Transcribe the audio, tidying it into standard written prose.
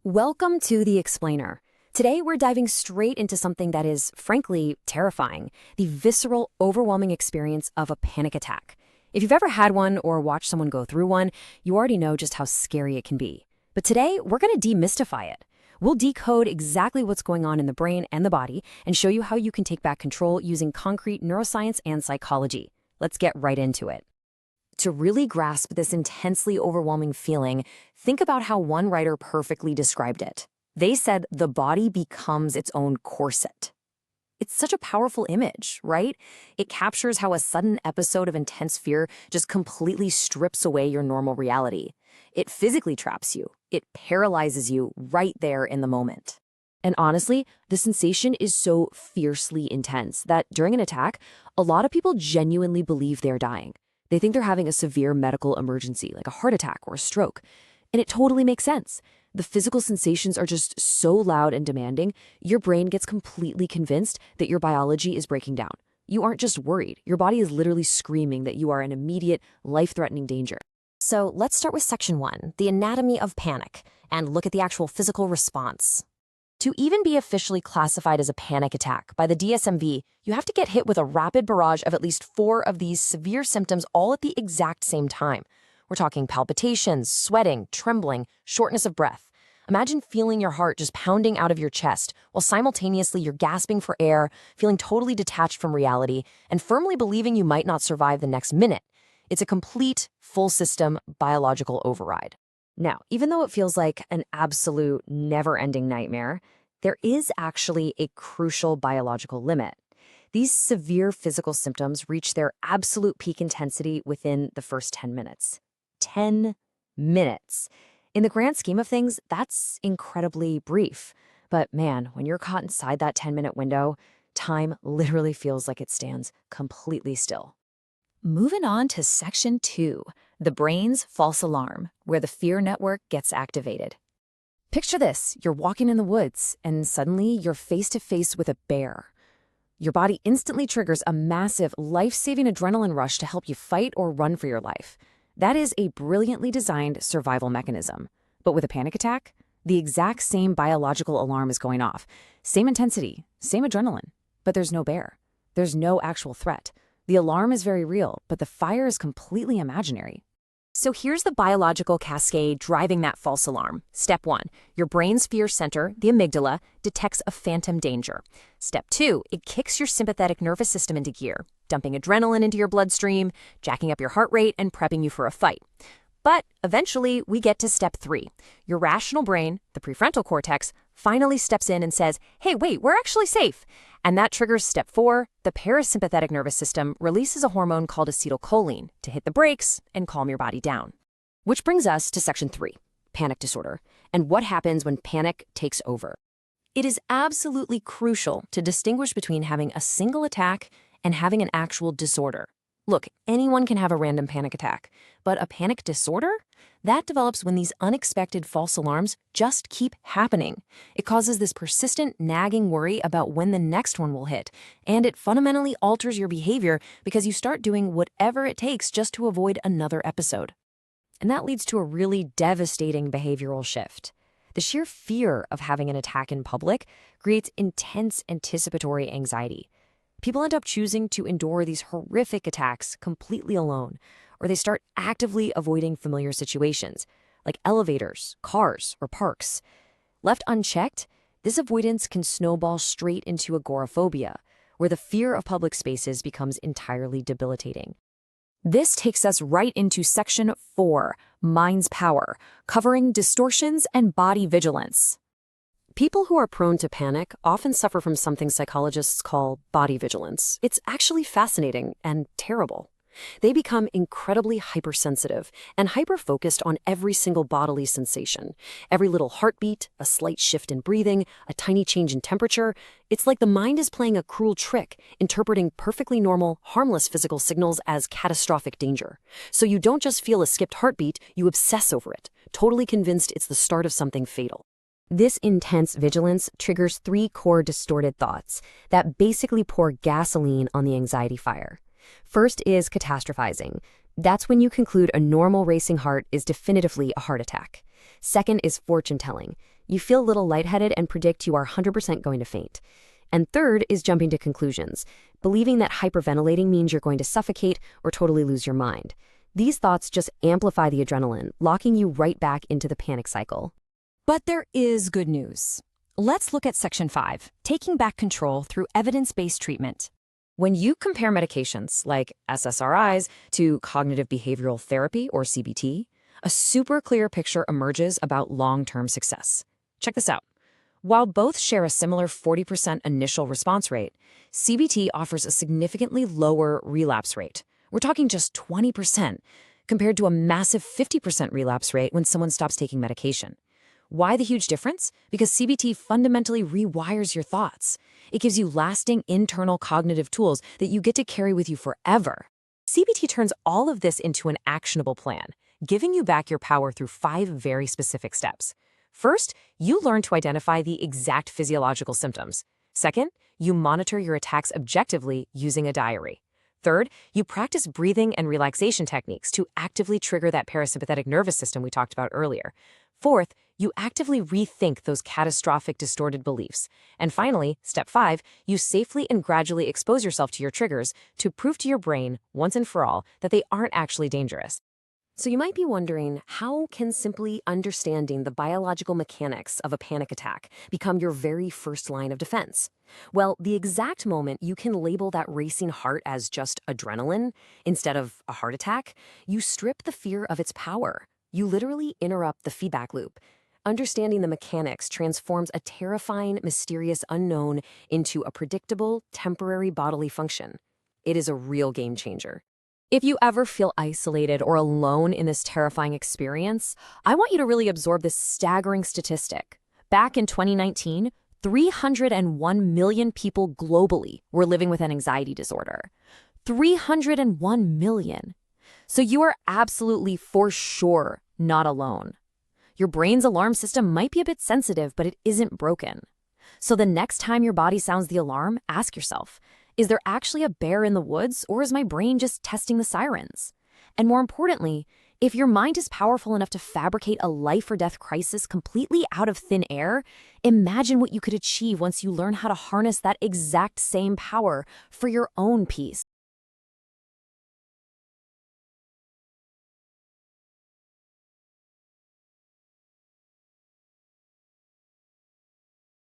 Welcome to The Explainer. Today, we're diving straight into something that is, frankly, terrifying: the visceral, overwhelming experience of a panic attack. If you've ever had one or watched someone go through one, you already know just how scary it can be. But today, we're going to demystify it. We'll decode exactly what's going on in the brain and the body and show you how you can take back control using concrete neuroscience and psychology. Let's get right into it. To really grasp this intensely overwhelming feeling, think about how one writer perfectly described it. They said the body becomes its own corset. It's such a powerful image, right? It captures how a sudden episode of intense fear just completely strips away your normal reality. It physically traps you. It paralyzes you right there in the moment. And honestly, the sensation is so fiercely intense that during an attack, a lot of people genuinely believe they're dying. They think they're having a severe medical emergency, like a heart attack or a stroke. And it totally makes sense. The physical sensations are just so loud and demanding, your brain gets completely convinced that your biology is breaking down. You aren't just worried. Your body is literally screaming that you are in immediate, life-threatening danger. So let's start with Section 1, the anatomy of panic, and look at the actual physical response. To even be officially classified as a panic attack by the DSMV, you have to get hit with a rapid barrage of at least 4 of these severe symptoms all at the exact same time. We're talking palpitations, sweating, trembling, shortness of breath. Imagine feeling your heart just pounding out of your chest while simultaneously you're gasping for air, feeling totally detached from reality, and firmly believing you might not survive the next minute. It's a complete, full-system biological override. Now, even though it feels like an absolute never-ending nightmare, there is actually a crucial biological limit. These severe physical symptoms reach their absolute peak intensity within the first 10 minutes. 10 minutes. In the grand scheme of things, that's incredibly brief. But man, when you're caught inside that 10-minute window, time literally feels like it stands completely still. Moving on to Section 2, the brain's false alarm, where the fear network gets activated. Picture this: you're walking in the woods, and suddenly you're face-to-face with a bear. Your body instantly triggers a massive, life-saving adrenaline rush to help you fight or run for your life. That is a brilliantly designed survival mechanism. But with a panic attack, the exact same biological alarm is going off. Same intensity, same adrenaline, but there's no bear. There's no actual threat. The alarm is very real, but the fire is completely imaginary. So here's the biological cascade driving that false alarm. Step 1, your brain's fear center, the amygdala, detects a phantom danger. Step 2, it kicks your sympathetic nervous system into gear, dumping adrenaline into your bloodstream, jacking up your heart rate, and prepping you for a fight. But eventually, we get to Step 3. Your rational brain, the prefrontal cortex, finally steps in and says, hey, wait, we're actually safe. And that triggers Step 4. The parasympathetic nervous system releases a hormone called acetylcholine to hit the brakes and calm your body down. Which brings us to Section 3, panic disorder, and what happens when panic takes over. It is absolutely crucial to distinguish between having a single attack and having an actual disorder. Look, anyone can have a random panic attack, but a panic disorder? That develops when these unexpected false alarms just keep happening. It causes this persistent, nagging worry about when the next one will hit, and it fundamentally alters your behavior because you start doing whatever it takes just to avoid another episode. And that leads to a really devastating behavioral shift. The sheer fear of having an attack in public creates intense anticipatory anxiety. People end up choosing to endure these horrific attacks completely alone, or they start actively avoiding familiar situations, like elevators, cars, or parks. Left unchecked, this avoidance can snowball straight into agoraphobia, where the fear of public spaces becomes entirely debilitating. This takes us right into Section 4, Mind's Power, covering distortions and body vigilance. People who are prone to panic often suffer from something psychologists call body vigilance. It's actually fascinating and terrible. They become incredibly hypersensitive and hyper-focused on every single bodily sensation. Every little heartbeat, a slight shift in breathing, a tiny change in temperature. It's like the mind is playing a cruel trick, interpreting perfectly normal, harmless physical signals as catastrophic danger. So you don't just feel a skipped heartbeat, you obsess over it, totally convinced it's the start of something fatal. This intense vigilance triggers 3 core distorted thoughts that basically pour gasoline on the anxiety fire. First is catastrophizing. That's when you conclude a normal racing heart is definitively a heart attack. Second is fortune telling. You feel a little lightheaded and predict you are 100% going to faint. And third is jumping to conclusions, believing that hyperventilating means you're going to suffocate or totally lose your mind. These thoughts just amplify the adrenaline, locking you right back into the panic cycle. But there is good news. Let's look at Section 5, taking back control through evidence-based treatment. When you compare medications like SSRIs to cognitive behavioral therapy or CBT, a super clear picture emerges about long-term success. Check this out. While both share a similar 40% initial response rate, CBT offers a significantly lower relapse rate. We're talking just 20%, compared to a massive 50% relapse rate when someone stops taking medication. Why the huge difference? Because CBT fundamentally rewires your thoughts. It gives you lasting internal cognitive tools that you get to carry with you forever. CBT turns all of this into an actionable plan, giving you back your power through 5 very specific steps. First, you learn to identify the exact physiological symptoms. Second, you monitor your attacks objectively using a diary. Third, you practice breathing and relaxation techniques to actively trigger that parasympathetic nervous system we talked about earlier. Fourth, you actively rethink those catastrophic distorted beliefs. And finally, step 5, you safely and gradually expose yourself to your triggers to prove to your brain, once and for all, that they aren't actually dangerous. So you might be wondering, how can simply understanding the biological mechanics of a panic attack become your very first line of defense? Well, the exact moment you can label that racing heart as just adrenaline instead of a heart attack, you strip the fear of its power. You literally interrupt the feedback loop. Understanding the mechanics transforms a terrifying, mysterious unknown into a predictable, temporary bodily function. It is a real game changer. If you ever feel isolated or alone in this terrifying experience, I want you to really absorb this staggering statistic. Back in 2019, 301 million people globally were living with an anxiety disorder. 301 million. So you are absolutely, for sure, not alone. Your brain's alarm system might be a bit sensitive, but it isn't broken. So the next time your body sounds the alarm, ask yourself, is there actually a bear in the woods, or is my brain just testing the sirens? And more importantly, if your mind is powerful enough to fabricate a life or death crisis completely out of thin air, imagine what you could achieve once you learn how to harness that exact same power for your own peace.